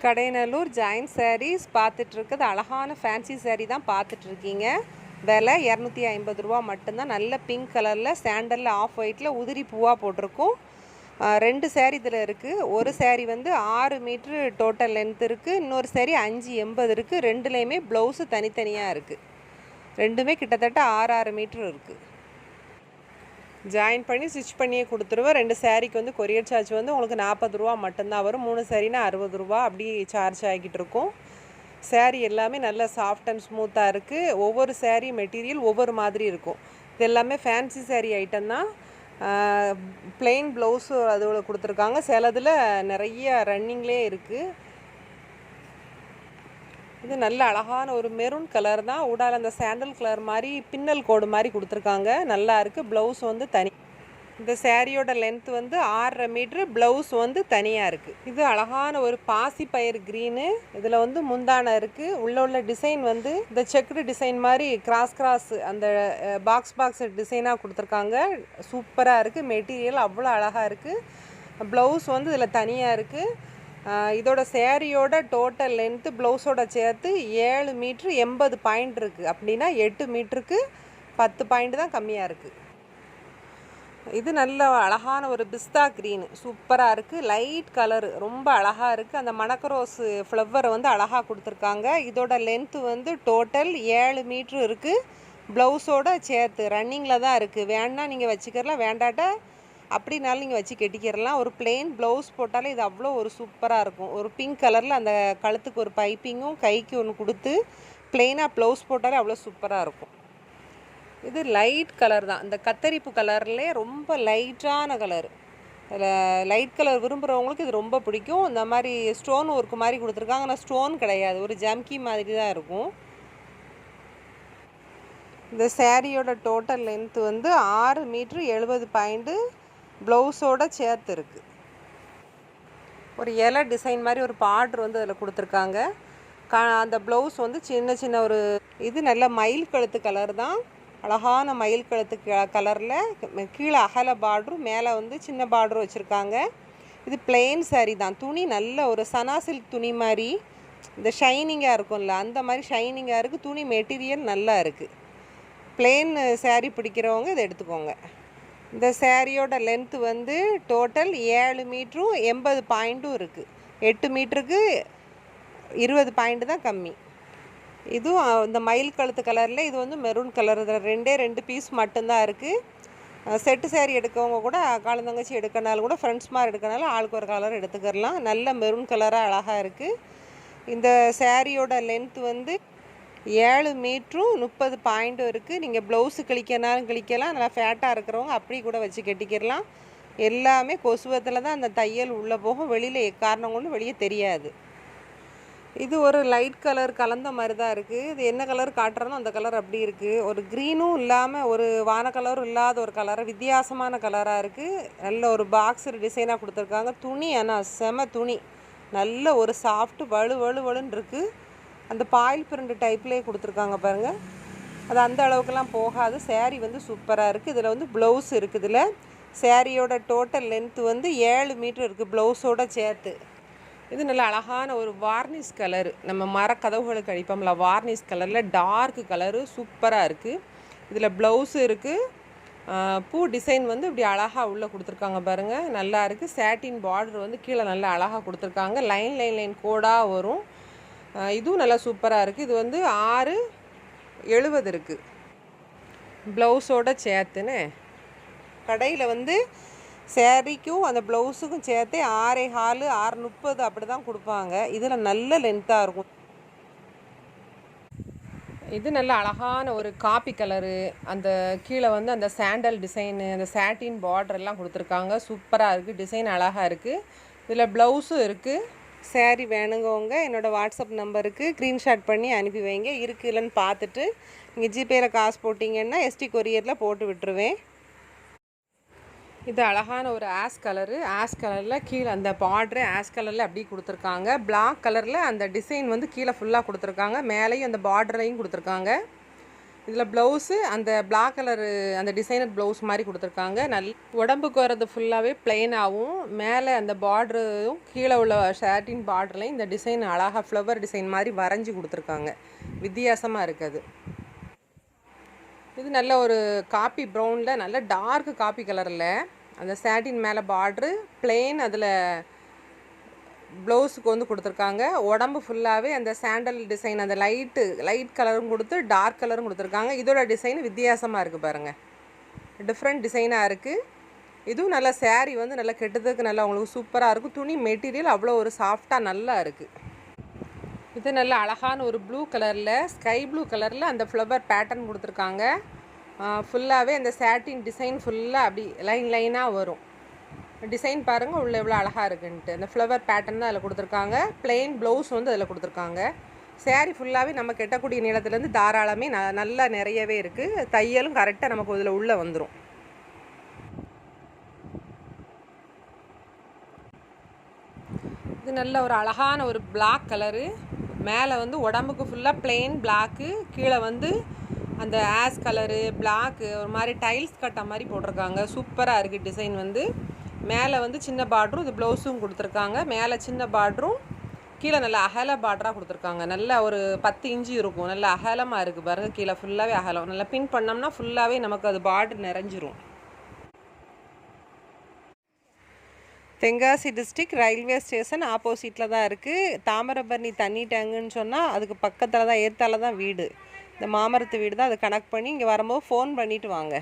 Kadainallur join saris பார்த்துட்ருக்குது. அழகான fancy sari தான் பார்த்துட்ருக்கீங்க. விலை 250 ரூபா மட்டும்தான். நல்ல பிங்க் கலரில் சாண்டலில் ஆஃப் ஒயிட்டில் உதிரி பூவாக போட்டிருக்கும். 2 சாரீ இதில் இருக்குது. ஒரு சாரீ வந்து 6 மீட்ரு டோட்டல் லென்த் இருக்குது. இன்னொரு சாரீ 580 இருக்குது. ரெண்டுலேயுமே ப்ளவுஸு தனித்தனியாக இருக்குது. ரெண்டுமே கிட்டத்தட்ட 6 மீட்ரு இருக்குது. ஜாயின் பண்ணி ஸ்டிச் பண்ணியே கொடுத்துருவேன். 2 சாரீக்கு வந்து கொரியர் சார்ஜ் வந்து உங்களுக்கு 40 ரூபா மட்டும்தான் வரும். 3 சாரீனா 60 ரூபா அப்படி சார்ஜ் ஆகிட்டு இருக்கும். சாரீ எல்லாமே நல்ல சாஃப்ட் அண்ட் ஸ்மூத்தாக இருக்குது. ஒவ்வொரு சாரீ மெட்டீரியல் ஒவ்வொரு மாதிரி இருக்கும். இது எல்லாமே ஃபேன்சி சாரீ ஐட்டம் தான். ப்ளெயின் ப்ளவுஸு அதோட கொடுத்துருக்காங்க. சிலதில் நிறைய ரன்னிங்லேயே இருக்குது. இது நல்ல அழகான ஒரு மெரூன் கலர் தான். உடால அந்த சாண்டல் கலர் மாதிரி பின்னல் கோடு மாதிரி கொடுத்துருக்காங்க. நல்லா இருக்குது. ப்ளவுஸ் வந்து தனி. இந்த சாரியோட லென்த் வந்து 6.5 மீட்ரு. ப்ளவுஸ் வந்து தனியாக இருக்குது. இது அழகான ஒரு பாசி பயிர் க்ரீனு. இதில் வந்து முந்தானை இருக்குது. உள்ள டிசைன் வந்து இந்த செக்குடு டிசைன் மாதிரி கிராஸ் அந்த பாக்ஸ் டிசைனாக கொடுத்துருக்காங்க. சூப்பராக இருக்குது. மெட்டீரியல் அவ்வளோ அழகாக இருக்குது. ப்ளவுஸ் வந்து இதில் தனியாக இருக்குது. இதோட சேரீயோட டோட்டல் லென்த்து ப்ளவுஸோட சேர்த்து 7 மீட்ரு 80 பாயிண்ட் இருக்குது. அப்படின்னா 8 மீட்டருக்கு 10 பாயிண்ட் தான் கம்மியாக இருக்குது. இது நல்ல அழகான ஒரு பிஸ்தா க்ரீனு. சூப்பராக இருக்குது. லைட் கலரு ரொம்ப அழகாக இருக்குது. அந்த மணக்கரோஸு ஃப்ளவரை வந்து அழகாக கொடுத்துருக்காங்க. இதோட லென்த்து வந்து டோட்டல் 7 மீட்ரு இருக்குது. ப்ளவுஸோட சேர்த்து ரன்னிங்கில் தான் இருக்குது. வேணா நீங்கள் வச்சுக்கிறலாம், வேண்டாட்ட அப்படினாலும் நீங்கள் வச்சு கெட்டிக்கிறலாம். ஒரு பிளெயின் ப்ளவுஸ் போட்டாலே இது அவ்வளோ ஒரு சூப்பராக இருக்கும். ஒரு பிங்க் கலரில் அந்த கழுத்துக்கு ஒரு பைப்பிங்கும் கைக்கு ஒன்று கொடுத்து பிளெயினாக ப்ளவுஸ் போட்டாலே அவ்வளோ சூப்பராக இருக்கும். இது லைட் கலர் தான். இந்த கத்தரிப்பு கலர்லேயே ரொம்ப லைட்டான கலர். லைட் கலர் விரும்புகிறவங்களுக்கு இது ரொம்ப பிடிக்கும். இந்த மாதிரி ஸ்டோன் ஒர்க்கு மாதிரி கொடுத்துருக்காங்க. ஆனால் ஸ்டோன் கிடையாது, ஒரு ஜம்கி மாதிரி தான் இருக்கும். இந்த சாரியோட டோட்டல் லென்த்து வந்து 6 மீட்ரு 70 பாயிண்ட்டு ப்ளவுஸோடு சேர்த்து இருக்குது. ஒரு இலை டிசைன் மாதிரி ஒரு பார்டர் வந்து அதில் கொடுத்துருக்காங்க. அந்த ப்ளவுஸ் வந்து சின்ன ஒரு இது நல்ல மயில் கழுத்து கலர் தான். அழகான மயில் கழுத்து கலரில் கீழே அகல பார்டரும் மேலே வந்து சின்ன பார்டரும் வச்சுருக்காங்க. இது பிளெயின் சாரீ தான். துணி நல்ல ஒரு சனா சில்க் துணி மாதிரி இந்த ஷைனிங்காக இருக்கும்ல, அந்த மாதிரி ஷைனிங்காக இருக்குது. துணி மெட்டீரியல் நல்லா இருக்குது. பிளெயின் சாரீ பிடிக்கிறவங்க இதை எடுத்துக்கோங்க. இந்த சாரியோட லென்த்து வந்து டோட்டல் 7 மீட்ரும் 80 பாயிண்ட்டும் இருக்குது. 8 மீட்டருக்கு 20 பாயிண்ட்டு தான் கம்மி. இதுவும் இந்த மயில் கழுத்து கலரில், இது வந்து மெரூன் கலர். இதில் 2 பீஸ் மட்டும்தான் இருக்குது. செட்டு சாரீ எடுக்கவங்க கூட காலந்தங்கச்சி எடுக்கனாலும் கூட ஃப்ரெண்ட்ஸ் மாதிரி எடுக்கனாலும் ஆளுக்கு ஒரு கலர் எடுத்துக்கிறலாம். நல்ல மெரூன் கலராக அழகாக இருக்குது. இந்த சாரியோட லென்த்து வந்து 7 மீட்ரும் 30 பாயிண்ட்டும் இருக்குது. நீங்கள் ப்ளவுஸு கிழிக்கனாலும் கிழிக்கலாம். நல்லா ஃபேட்டாக இருக்கிறவங்க அப்படி கூட வச்சு கெட்டிக்கிறலாம். எல்லாமே கொசுவத்தில் தான் அந்த தையல் உள்ளே போகும். வெளியில் காரணம் கொண்டு வெளியே தெரியாது. இது ஒரு லைட் கலர் கலந்த மாதிரி தான் இருக்குது. இது என்ன கலர் காட்டுறனோ அந்த கலர் அப்படி இருக்குது. ஒரு க்ரீனும் இல்லாமல் ஒரு வான கலரும் இல்லாத ஒரு கலராக வித்தியாசமான கலராக இருக்குது. நல்ல ஒரு பாக்ஸ் டிசைனாக கொடுத்துருக்காங்க. துணி ஆனால் செம துணி. நல்ல ஒரு சாஃப்ட்டு வலுன்னு இருக்குது. அந்த பாயில் பிரிண்ட் டைப்லேயே கொடுத்துருக்காங்க பாருங்கள். அது அந்த அளவுக்குலாம் போகாது. சாரீ வந்து சூப்பராக இருக்குது. இதில் வந்து ப்ளவுஸ் இருக்குது. இதில் சாரியோட டோட்டல் லென்த்து வந்து 7 மீட்ரு இருக்குது ப்ளவுஸோடு சேர்த்து. இது நல்ல அழகான ஒரு வார்னிஷ் கலரு. நம்ம மரக்கதவுகளுக்கு அடிப்போம்ல, வார்னிஷ் கலரில் டார்க் கலரு சூப்பராக இருக்குது. இதில் ப்ளவுஸு இருக்குது. பூ டிசைன் வந்து இப்படி அழகாக உள்ளே கொடுத்துருக்காங்க பாருங்கள். நல்லா இருக்குது. சாட்டின் பார்டர் வந்து கீழே நல்லா அழகாக கொடுத்துருக்காங்க. லைன் கோடாக வரும். இதுவும் நல்லா சூப்பராக இருக்குது. இது வந்து 6.70 இருக்குது ப்ளவுஸோடு சேர்த்துன்னு. கடையில் வந்து சேரீக்கும் அந்த ப்ளவுஸுக்கும் சேர்த்து 6.25 6.30 அப்படி தான் கொடுப்பாங்க. இதில் நல்ல லென்த்தாக இருக்கும். இது நல்ல அழகான ஒரு காப்பி கலரு. அந்த கீழே வந்து அந்த சாண்டல் டிசைனு, அந்த சாட்டின் பார்டர் எல்லாம் கொடுத்துருக்காங்க. சூப்பராக இருக்குது. டிசைன் அழகாக இருக்குது. இதில் ப்ளவுஸும் இருக்குது. சாரீ வேணுங்கவங்க என்னோடய வாட்ஸ்அப் நம்பருக்கு ஸ்க்ரீன்ஷாட் பண்ணி அனுப்பி வைங்க. இருக்குது இல்லைன்னு பார்த்துட்டு நீங்கள் ஜிபேயில் காசு போட்டிங்கன்னா எஸ்டி கொரியரில் போட்டு விட்டுருவேன். இது அழகான ஒரு ஆஷ் கலரில் கீழே அந்த பார்டரு ஆஷ் கலரில் அப்படி கொடுத்துருக்காங்க. பிளாக் கலரில் அந்த டிசைன் வந்து கீழே ஃபுல்லாக கொடுத்துருக்காங்க. மேலேயும் அந்த பார்டரையும் கொடுத்துருக்காங்க. இதில் ப்ளவுஸு அந்த பிளாக் கலரு அந்த டிசைனர் ப்ளவுஸ் மாதிரி கொடுத்துருக்காங்க. உடம்புக்கு வர்றது ஃபுல்லாகவே ப்ளெயினாகவும் மேலே அந்த பார்டரும் கீழே உள்ள ஷர்ட்டின் பார்டர்லையும் இந்த டிசைன் அழகாக ஃப்ளவர் டிசைன் மாதிரி வரைஞ்சி கொடுத்துருக்காங்க. வித்தியாசமாக இருக்குது. இது நல்ல ஒரு காப்பி ப்ரௌனில் நல்ல டார்க் காப்பி கலரில் அந்த சாட்டின் மேலே பார்ட்ரு ப்ளெயின் அதில் ப்ளவுஸுக்கு வந்து கொடுத்துருக்காங்க. உடம்பு ஃபுல்லாகவே அந்த சாண்டல் டிசைன் அந்த லைட் கலரும் கொடுத்து டார்க் கலரும் கொடுத்துருக்காங்க. இதோட டிசைன் வித்தியாசமாக இருக்குது பாருங்கள். டிஃப்ரெண்ட் டிசைனாக இருக்குது. இதுவும் நல்ல சேரீ வந்து நல்லா கெட்டதுக்கு நல்லா உங்களுக்கு சூப்பராக இருக்கும். துணி மெட்டீரியல் அவ்வளோ ஒரு சாஃப்டாக நல்லா இருக்குது. இது நல்ல அழகான ஒரு ப்ளூ கலரில் ஸ்கை ப்ளூ கலரில் அந்த ஃப்ளவர் பேட்டர்ன் கொடுத்துருக்காங்க. ஃபுல்லாகவே அந்த சாட்டின் டிசைன் ஃபுல்லாக அப்படி லைனாக வரும். டிசைன் பாருங்கள் உள்ள எவ்வளோ அழகாக இருக்குன்ட்டு. அந்த ஃப்ளவர் பேட்டர்ன் தான் அதில் கொடுத்துருக்காங்க. ப்ளெயின் ப்ளவுஸ் வந்து அதில் கொடுத்துருக்காங்க. சேரீ ஃபுல்லாகவே நம்ம கெட்டக்கூடிய நீளத்துலேருந்து தாராளமே நல்லா நிறையவே இருக்குது. தையலும் கரெக்டாக நமக்கு இதில் உள்ளே வந்துடும். இது நல்ல ஒரு அழகான ஒரு பிளாக் கலரு. மேலே வந்து உடம்புக்கு ஃபுல்லாக ப்ளெயின் பிளாக்கு, கீழே வந்து அந்த ஆஸ் கலரு பிளாக்கு ஒரு மாதிரி டைல்ஸ் கட்ட மாதிரி போட்டிருக்காங்க. சூப்பராக இருக்குது டிசைன் வந்து. மேலே வந்து சின்ன பார்டரும் இது ப்ளவுஸும் கொடுத்துருக்காங்க. மேலே சின்ன பார்டரும் கீழே நல்லா அகல பார்டராக கொடுத்துருக்காங்க. நல்லா ஒரு 10 இன்ச்சு இருக்கும். நல்லா அகலமாக இருக்குது பாருங்கள். கீழே ஃபுல்லாகவே அகலம். நல்லா பின் பண்ணோம்னா ஃபுல்லாகவே நமக்கு அது பார்டர் நிறைஞ்சிரும். தென்காசி டிஸ்ட்ரிக்ட் ரயில்வே ஸ்டேஷன் ஆப்போசிட்டில் தான் இருக்குது. தாமிரபரணி தண்ணி டேங்குன்னு சொன்னால் அதுக்கு பக்கத்தில் தான் ஏற்றால தான் வீடு. இந்த மாமரத்து வீடு தான். அதை கனெக்ட் பண்ணி இங்கே வரும்போது ஃபோன் பண்ணிவிட்டு வாங்க.